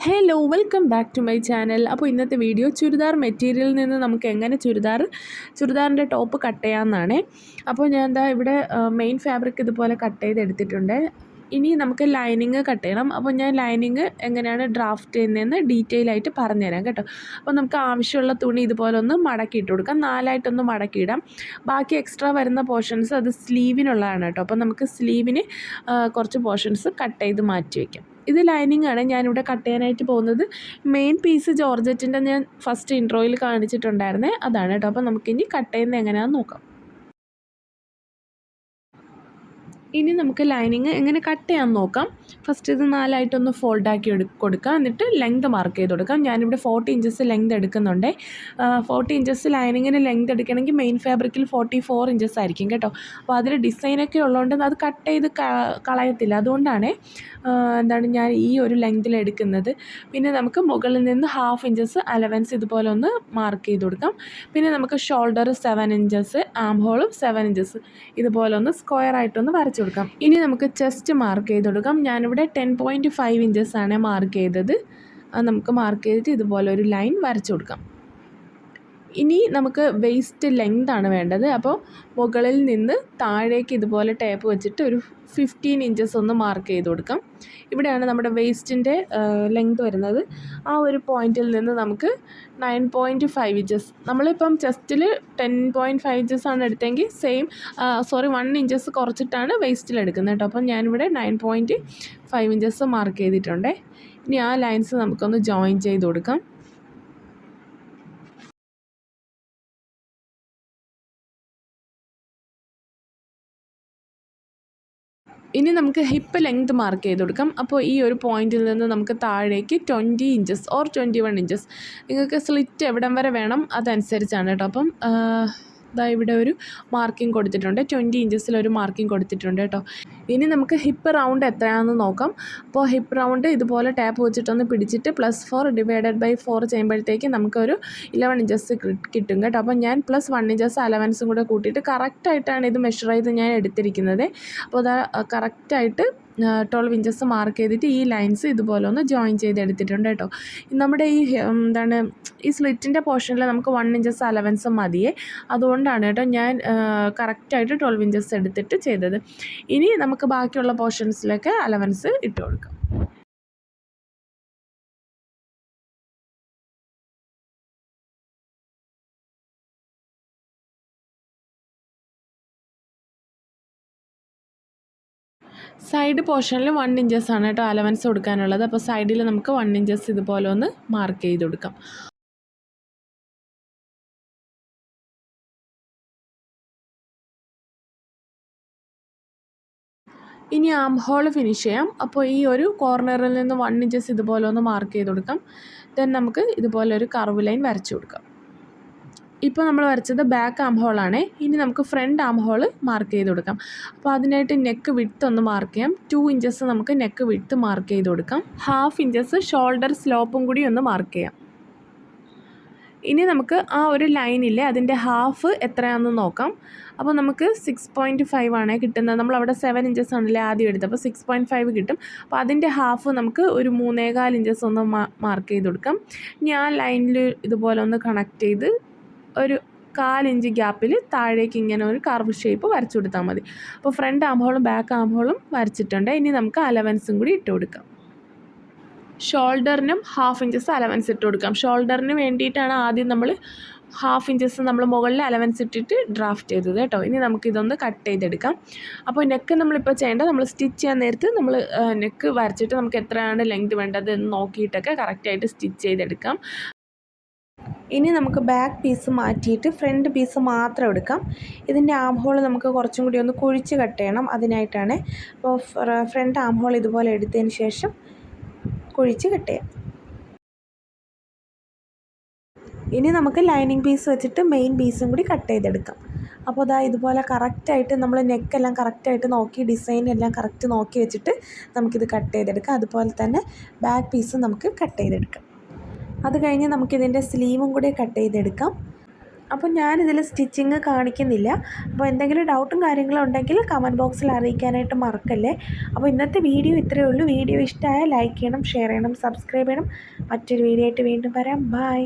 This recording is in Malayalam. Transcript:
Hello welcome back to my channel. അപ്പോൾ ഇന്നത്തെ വീഡിയോ ചുരിദാർ മെറ്റീരിയലിൽ നിന്ന് നമുക്ക് എങ്ങനെ ചുരിദാറിൻ്റെ ടോപ്പ് കട്ട് ചെയ്യാമെന്നാണ്. അപ്പോൾ ഞാൻ എന്താ ഇവിടെ മെയിൻ ഫാബ്രിക് ഇതുപോലെ കട്ട് ചെയ്തെടുത്തിട്ടുണ്ട്. ഇനി നമുക്ക് ലൈനിങ് കട്ട് ചെയ്യണം. അപ്പോൾ ഞാൻ ലൈനിങ് എങ്ങനെയാണ് ഡ്രാഫ്റ്റ് ചെയ്യുന്നതെന്ന് ഡീറ്റെയിൽ ആയിട്ട് പറഞ്ഞുതരാം കേട്ടോ. അപ്പോൾ നമുക്ക് ആവശ്യമുള്ള തുണി ഇതുപോലെ ഒന്ന് മടക്കിയിട്ട് കൊടുക്കാം, നാലായിട്ടൊന്ന് മടക്കിയിടാം. ബാക്കി എക്സ്ട്രാ വരുന്ന പോർഷൻസ് അത് സ്ലീവിനുള്ളതാണ് കേട്ടോ. അപ്പോൾ നമുക്ക് സ്ലീവിന് കുറച്ച് പോർഷൻസ് കട്ട് ചെയ്ത് മാറ്റി വയ്ക്കാം. ഇത് ലൈനിങ് ആണ് ഞാനിവിടെ കട്ട് ചെയ്യാനായിട്ട് പോകുന്നത്. മെയിൻ പീസ് ജോർജറ്റിൻ്റെ ഞാൻ ഫസ്റ്റ് ഇൻട്രോയിൽ കാണിച്ചിട്ടുണ്ടായിരുന്നേ, അതാണ് കേട്ടോ. അപ്പോൾ നമുക്കിനി കട്ട് ചെയ്യുന്നത് എങ്ങനെയാണെന്ന് നോക്കാം. ഇനി നമുക്ക് ലൈനിങ് എങ്ങനെ കട്ട് ചെയ്യാമെന്ന് നോക്കാം. ഫസ്റ്റ് ഇത് നാലായിട്ടൊന്ന് ഫോൾഡാക്കി കൊടുക്കുക, എന്നിട്ട് ലെങ്ത് മാർക്ക് ചെയ്ത് കൊടുക്കാം. ഞാനിവിടെ 40 ഇഞ്ചസ് ലെങ്ത് എടുക്കുന്നുണ്ട്. 40 ഇഞ്ചസ് ലൈനിങ്ങിന് ലെങ്ത് എടുക്കണമെങ്കിൽ മെയിൻ ഫാബ്രിക്കിൽ 44 ഇഞ്ചസ് ആയിരിക്കും കേട്ടോ. അപ്പോൾ അതിൽ ഡിസൈനൊക്കെ ഉള്ളതുകൊണ്ട് അത് കട്ട് ചെയ്ത് കളയത്തില്ല, അതുകൊണ്ടാണ് ഞാൻ ഈ ഒരു ലെങ്തിൽ എടുക്കുന്നത്. പിന്നെ നമുക്ക് മുകളിൽ നിന്ന് 1/2 ഇഞ്ചസ് അലവൻസ് ഇതുപോലെ ഒന്ന് മാർക്ക് ചെയ്ത് കൊടുക്കാം. പിന്നെ നമുക്ക് ഷോൾഡർ 7 ഇഞ്ചസ്, ആം ഹോളും 7 ഇഞ്ചസ് ഇതുപോലെ ഒന്ന് സ്ക്വയർ ആയിട്ടൊന്ന് വരച്ചു കൊടുക്കാം. ഇനി നമുക്ക് ചെസ്റ്റ് മാർക്ക് ചെയ്ത് കൊടുക്കാം. ഞാനിവിടെ 10.5 ഇഞ്ചസ് ആണ് മാർക്ക് ചെയ്തത്. അത് നമുക്ക് മാർക്ക് ചെയ്തിട്ട് ഇതുപോലെ ഒരു ലൈൻ വരച്ചു കൊടുക്കാം. ഇനി നമുക്ക് വെയ്സ്റ്റ് ലെങ്ത് ആണ് വേണ്ടത്. അപ്പോൾ മുകളിൽ നിന്ന് താഴേക്ക് ഇതുപോലെ ടേപ്പ് വെച്ചിട്ട് ഒരു 15 ഇഞ്ചസ് ഒന്ന് മാർക്ക് ചെയ്ത് കൊടുക്കാം. ഇവിടെയാണ് നമ്മുടെ വെയ്സ്റ്റിൻ്റെ ലെങ്ത് വരുന്നത്. ആ ഒരു പോയിൻറ്റിൽ നിന്ന് നമുക്ക് 9.5 ഇഞ്ചസ്, നമ്മളിപ്പം ചെസ്റ്റിൽ 10.5 ഇഞ്ചസ് ആണ് എടുത്തെങ്കിൽ 1 ഇഞ്ചസ് കുറച്ചിട്ടാണ് വെയ്സ്റ്റിൽ എടുക്കുന്നത് കേട്ടോ. അപ്പം ഞാനിവിടെ 9.5 ഇഞ്ചസ് മാർക്ക് ചെയ്തിട്ടുണ്ട്. ഇനി ആ ലൈൻസ് നമുക്കൊന്ന് ജോയിൻ ചെയ്ത് കൊടുക്കാം. ഇനി നമുക്ക് ഹിപ്പ് ലെങ്ത് മാർക്ക് ചെയ്ത് കൊടുക്കാം. അപ്പോൾ ഈ ഒരു പോയിന്റിൽ നിന്ന് നമുക്ക് താഴേക്ക് 20 ഇഞ്ചസ് ഓർ 21 ഇഞ്ചസ്, നിങ്ങൾക്ക് സ്ലിറ്റ് എവിടം വരെ വേണം അതനുസരിച്ചാണ് കേട്ടോ. അപ്പം ഇവിടെ ഒരു മാർക്കിംഗ് കൊടുത്തിട്ടുണ്ട്, 20 ഇഞ്ചസിലൊരു മാർക്കിംഗ് കൊടുത്തിട്ടുണ്ട് കേട്ടോ. ഇനി നമുക്ക് ഹിപ്പ് റൗണ്ട് എത്രയാണെന്ന് നോക്കാം. അപ്പോൾ ഹിപ്പ് റൗണ്ട് ഇതുപോലെ ടാപ്പ് വെച്ചിട്ടൊന്ന് പിടിച്ചിട്ട് +4 ചെയ്യുമ്പോഴത്തേക്ക് നമുക്കൊരു 11 ഇഞ്ചസ് കിട്ടും കേട്ടോ. അപ്പോൾ ഞാൻ +1 ഇഞ്ചസ് അലവൻസും കൂടെ കൂട്ടിയിട്ട് കറക്റ്റായിട്ടാണ് ഇത് മെഷർ ചെയ്ത് ഞാൻ എടുത്തിരിക്കുന്നത്. അപ്പോൾ അത് കറക്റ്റായിട്ട് 12 ഇഞ്ചസ് മാർക്ക് ചെയ്തിട്ട് ഈ ലൈൻസ് ഇതുപോലെ ഒന്ന് ജോയിൻ ചെയ്തെടുത്തിട്ടുണ്ട് കേട്ടോ. നമ്മുടെ ഈ സ്ലിറ്റിൻ്റെ പോർഷനിൽ നമുക്ക് 1 ഇഞ്ചസ് അലവൻസ് മതിയേ, അതുകൊണ്ടാണ് കേട്ടോ ഞാൻ കറക്റ്റായിട്ട് 12 ഇഞ്ചസ് എടുത്തിട്ട് ചെയ്തത്. ഇനി നമുക്ക് ബാക്കിയുള്ള പോർഷൻസിലൊക്കെ അലവൻസ് ഇട്ട് കൊടുക്കാം. സൈഡ് പോർഷനിൽ 1 ഇഞ്ചസ് ആണ് കേട്ടോ അലവൻസ് കൊടുക്കാനുള്ളത്. അപ്പോൾ സൈഡിൽ നമുക്ക് 1 ഇഞ്ചസ് ഇതുപോലെ ഒന്ന് മാർക്ക് ചെയ്ത് കൊടുക്കാം. ഇനി ആം ഹോൾ ഫിനിഷ് ചെയ്യാം. അപ്പോൾ ഈ ഒരു കോർണറിൽ നിന്ന് 1 ഇഞ്ചസ് ഇതുപോലെ ഒന്ന് മാർക്ക് ചെയ്ത് കൊടുക്കാം. ദെൻ നമുക്ക് ഇതുപോലെ ഒരു കർവ് ലൈൻ വരച്ചു കൊടുക്കാം. ഇപ്പോൾ നമ്മൾ വരച്ചത് ബാക്ക് ആം ഹോളാണ്. ഇനി നമുക്ക് ഫ്രണ്ട് ആം ഹോൾ മാർക്ക് ചെയ്ത് കൊടുക്കാം. അപ്പോൾ അതിനായിട്ട് നെക്ക് വിഡ്ത്ത് ഒന്ന് മാർക്ക് ചെയ്യാം. 2 ഇഞ്ചസ് നമുക്ക് നെക്ക് വിഡ്ത്ത് മാർക്ക് ചെയ്ത് കൊടുക്കാം. 1/2 ഇഞ്ചസ് ഷോൾഡർ സ്ലോപ്പും കൂടി ഒന്ന് മാർക്ക് ചെയ്യാം. ഇനി നമുക്ക് ആ ഒരു ലൈനില്ലേ അതിൻ്റെ ഹാഫ് എത്രയാണെന്ന് നോക്കാം. അപ്പോൾ നമുക്ക് 6.5 ആണ് കിട്ടുന്നത്. നമ്മളവിടെ 7 ഇഞ്ചസ് ആണല്ലേ ആദ്യം എടുത്തത്, അപ്പോൾ 6.5 കിട്ടും. അപ്പോൾ അതിൻ്റെ ഹാഫ് നമുക്ക് ഒരു 3.25 ഇഞ്ചസ് ഒന്ന് മാർക്ക് ചെയ്ത് കൊടുക്കാം. ഞാൻ ലൈനിൽ ഇതുപോലെ ഒന്ന് കണക്ട് ചെയ്ത് ഒരു 1/4 ഇഞ്ച് ഗ്യാപ്പിൽ താഴേക്ക് ഇങ്ങനെ ഒരു കർവ് ഷേപ്പ് വരച്ചു കൊടുത്താൽ മതി. അപ്പോൾ ഫ്രണ്ട് ആം ഹോളും ബാക്ക് ആം ഹോളും വരച്ചിട്ടുണ്ട്. ഇനി നമുക്ക് അലവൻസും കൂടി ഇട്ട് കൊടുക്കാം. ഷോൾഡറിനും 1/2 ഇഞ്ചസ് അലവൻസ് ഇട്ട് കൊടുക്കാം. ഷോൾഡറിന് വേണ്ടിയിട്ടാണ് ആദ്യം നമ്മൾ 1/2 ഇഞ്ചസ് നമ്മൾ മുകളിൽ അലവൻസ് ഇട്ടിട്ട് ഡ്രാഫ്റ്റ് ചെയ്തത് കേട്ടോ. ഇനി നമുക്കിതൊന്ന് കട്ട് ചെയ്തെടുക്കാം. അപ്പോൾ നെക്ക് നമ്മളിപ്പോൾ ചെയ്യേണ്ടത്, നമ്മൾ സ്റ്റിച്ച് ചെയ്യാൻ നേരത്ത് നമ്മൾ നെക്ക് വരച്ചിട്ട് നമുക്ക് എത്രയാണ് ലെങ്ത് വേണ്ടത് എന്ന് നോക്കിയിട്ടൊക്കെ കറക്റ്റായിട്ട് സ്റ്റിച്ച് ചെയ്തെടുക്കാം. ഇനി നമുക്ക് ബാക്ക് പീസ് മാറ്റിയിട്ട് ഫ്രണ്ട് പീസ് മാത്രം എടുക്കാം. ഇതിൻ്റെ ആം ഹോൾ നമുക്ക് കുറച്ചും കൂടി ഒന്ന് കുഴിച്ച് കട്ട് ചെയ്യണം, അതിനായിട്ടാണ്. അപ്പോൾ ഫ്രണ്ട് ആം ഹോൾ ഇതുപോലെ എടുത്തതിന് ശേഷം കുഴിച്ച് കട്ട് ചെയ്യാം. ഇനി നമുക്ക് ലൈനിങ് പീസ് വെച്ചിട്ട് മെയിൻ പീസും കൂടി കട്ട് ചെയ്തെടുക്കാം. അപ്പോൾ ഇതുപോലെ കറക്റ്റായിട്ട് നമ്മൾ നെക്കെല്ലാം കറക്റ്റായിട്ട് നോക്കി ഡിസൈൻ എല്ലാം കറക്റ്റ് നോക്കി വെച്ചിട്ട് നമുക്കിത് കട്ട് ചെയ്തെടുക്കാം. അതുപോലെ തന്നെ ബാക്ക് പീസും നമുക്ക് കട്ട് ചെയ്തെടുക്കാം. അത് കഴിഞ്ഞ് നമുക്കിതിൻ്റെ സ്ലീവും കൂടി കട്ട് ചെയ്തെടുക്കാം. അപ്പോൾ ഞാനിതിൽ സ്റ്റിച്ചിങ് കാണിക്കുന്നില്ല. അപ്പോൾ എന്തെങ്കിലും ഡൗട്ടും കാര്യങ്ങളും ഉണ്ടെങ്കിൽ കമൻറ്റ് ബോക്സിൽ അറിയിക്കാനായിട്ട് മറക്കല്ലേ. അപ്പോൾ ഇന്നത്തെ വീഡിയോ ഇത്രയേ ഉള്ളൂ. വീഡിയോ ഇഷ്ടമായാൽ ലൈക്ക് ചെയ്യണം, ഷെയർ ചെയ്യണം, സബ്സ്ക്രൈബ് ചെയ്യണം. മറ്റൊരു വീഡിയോ ആയിട്ട് വീണ്ടും വരാം. ബൈ.